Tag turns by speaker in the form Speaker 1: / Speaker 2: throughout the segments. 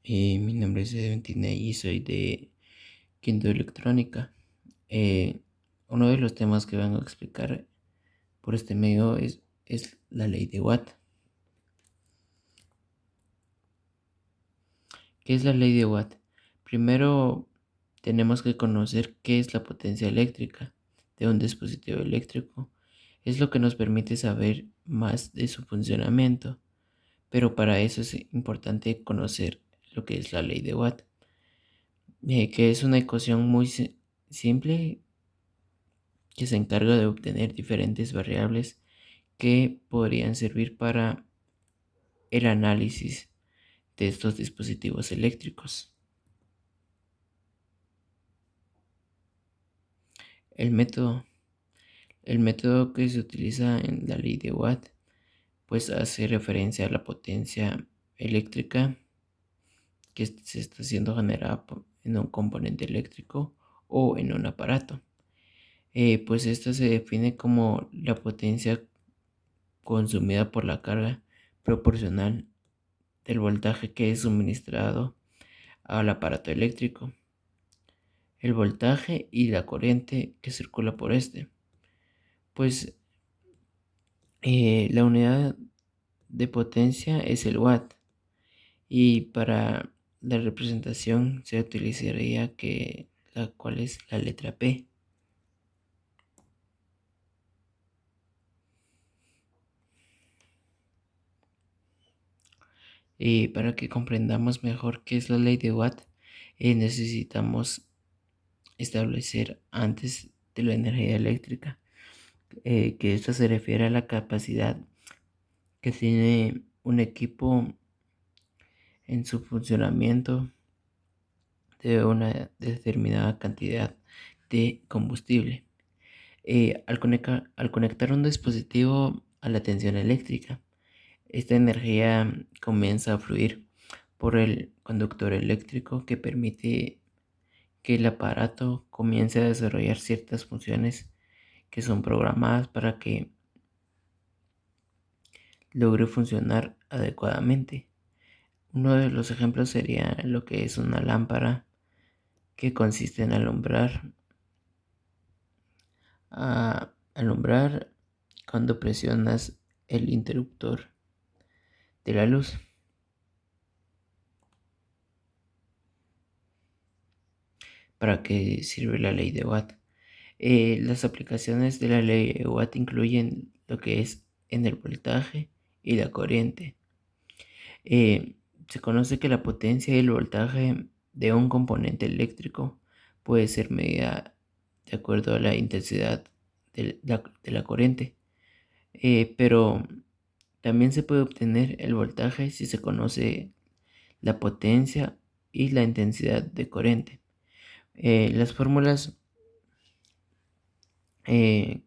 Speaker 1: Mi nombre es Valentina y soy de Quinto Electrónica. Eh, Uno de los temas que vengo a explicar por este medio es la ley de Watt. ¿Qué es la ley de Watt? Primero tenemos que conocer qué es la potencia eléctrica de un dispositivo eléctrico. Es lo que nos permite saber más de su funcionamiento, pero para eso es importante conocer lo que es la ley de Watt, que es una ecuación muy simple que se encarga de obtener diferentes variables que podrían servir para el análisis de estos dispositivos eléctricos. El método, el método que se utiliza en la ley de Watt pues hace referencia a la potencia eléctrica que se está siendo generada en un componente eléctrico o en un aparato. Pues esta se define como la potencia consumida por la carga proporcional del voltaje que es suministrado al aparato eléctrico, el voltaje y la corriente que circula por este. Pues la unidad de potencia es el watt, y para la representación se utilizaría la cual es la letra P. Y para que comprendamos mejor qué es la ley de Watt, necesitamos establecer antes de la energía eléctrica, que esto se refiere a la capacidad que tiene un equipo en su funcionamiento de una determinada cantidad de combustible. Al conectar un dispositivo a la tensión eléctrica, esta energía comienza a fluir por el conductor eléctrico que permite que el aparato comience a desarrollar ciertas funciones que son programadas para que logre funcionar adecuadamente. Uno de los ejemplos sería lo que es una lámpara, que consiste en alumbrar cuando presionas el interruptor de la luz. ¿Para qué sirve la ley de Watt? Las aplicaciones de la ley de Watt incluyen lo que es en el voltaje y la corriente. Eh, Se conoce que la potencia y el voltaje de un componente eléctrico puede ser medida de acuerdo a la intensidad de la corriente, pero también se puede obtener el voltaje si se conoce la potencia y la intensidad de corriente. Las fórmulas eh,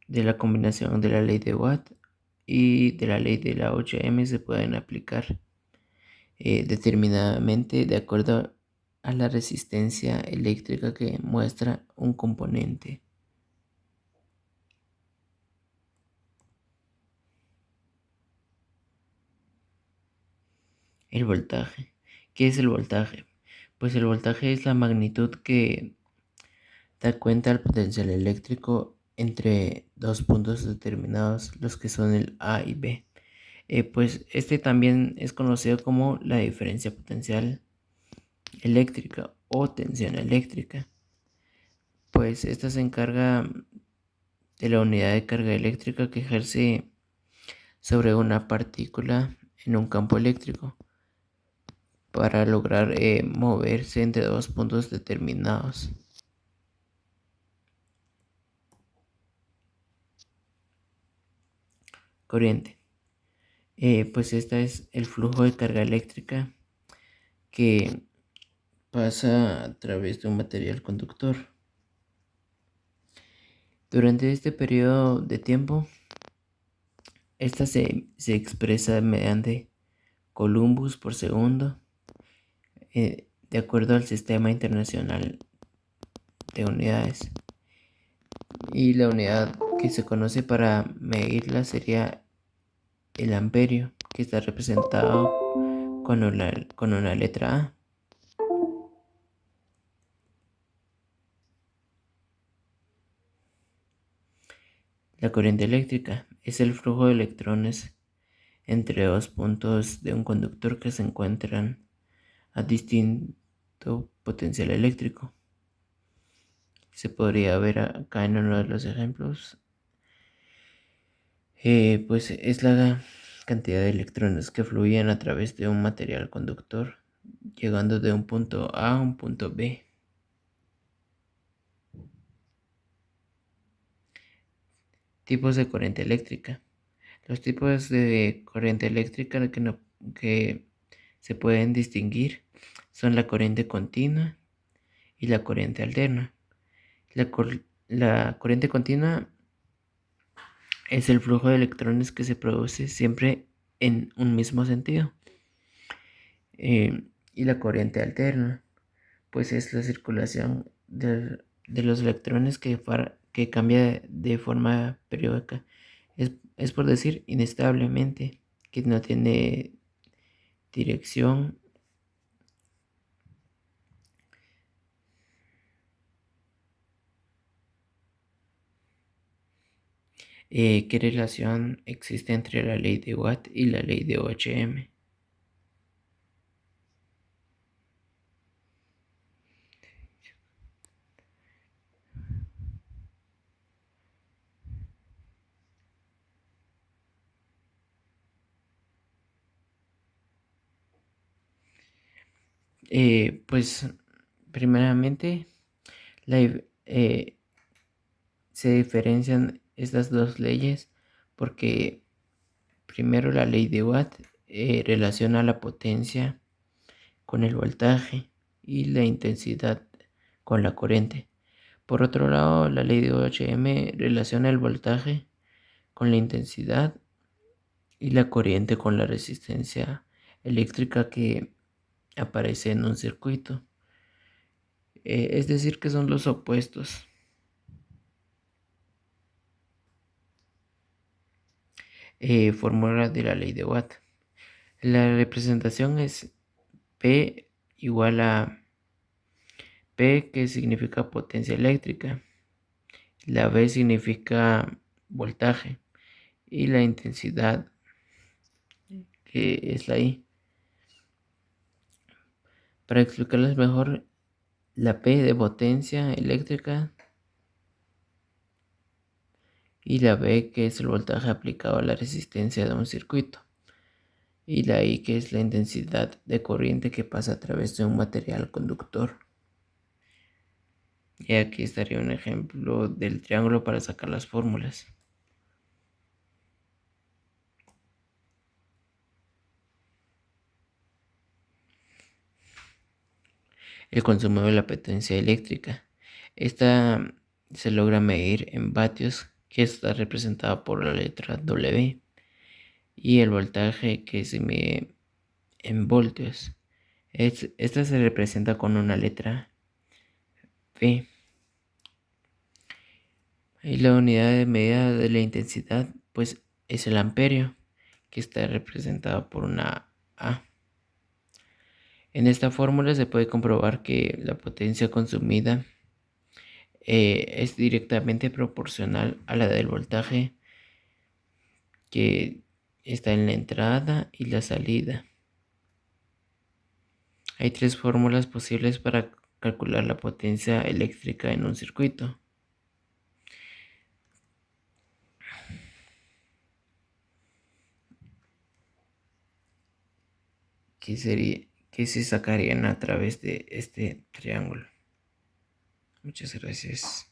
Speaker 1: de la combinación de la ley de Watt y de la ley de la 8M se pueden aplicar determinadamente de acuerdo a la resistencia eléctrica que muestra un componente. El voltaje. ¿Qué es el voltaje? Pues el voltaje es la magnitud que da cuenta al potencial eléctrico entre dos puntos determinados, los que son el A y B. Pues este también es conocido como la diferencia potencial eléctrica o tensión eléctrica. Pues esta se encarga de la unidad de carga eléctrica que ejerce sobre una partícula en un campo eléctrico para lograr moverse entre dos puntos determinados. Corriente. Pues esta es el flujo de carga eléctrica que pasa a través de un material conductor. Durante este periodo de tiempo, esta se expresa mediante coulombs por segundo, de acuerdo al Sistema Internacional de Unidades. Y la unidad que se conoce para medirla sería el amperio, que está representado con una letra A. La corriente eléctrica es el flujo de electrones entre dos puntos de un conductor que se encuentran a distinto potencial eléctrico. Se podría ver acá en uno de los ejemplos. Pues es la cantidad de electrones que fluyen a través de un material conductor, llegando de un punto A a un punto B. Tipos de corriente eléctrica. Los tipos de corriente eléctrica que se pueden distinguir son la corriente continua y la corriente alterna. La corriente continua es el flujo de electrones que se produce siempre en un mismo sentido. Y la corriente alterna, pues es la circulación de los electrones que cambia de forma periódica. Es por decir inestablemente, que no tiene dirección. ¿Qué relación existe entre la ley de Watt y la ley de Ohm? Pues primeramente la, eh, se diferencian estas dos leyes porque primero la ley de Watt relaciona la potencia con el voltaje y la intensidad con la corriente. Por otro lado, la ley de Ohm relaciona el voltaje con la intensidad y la corriente con la resistencia eléctrica que aparece en un circuito. Es decir, que son los opuestos. Fórmula de la ley de Watt. La representación es P igual a P, que significa potencia eléctrica. La V significa voltaje. Y la intensidad, que es la I. Para explicarles mejor, la P de potencia eléctrica y la V, que es el voltaje aplicado a la resistencia de un circuito, y la I, que es la intensidad de corriente que pasa a través de un material conductor. Y aquí estaría un ejemplo del triángulo para sacar las fórmulas. El consumo de la potencia eléctrica. Esta se logra medir en vatios, que está representada por la letra W, y el voltaje, que se mide en voltios. Esta se representa con una letra V. Y la unidad de medida de la intensidad, pues es el amperio, que está representado por una A. En esta fórmula se puede comprobar que la potencia consumida es directamente proporcional a la del voltaje que está en la entrada y la salida. Hay tres fórmulas posibles para calcular la potencia eléctrica en un circuito. Que se sacarían a través de este triángulo. Muchas gracias.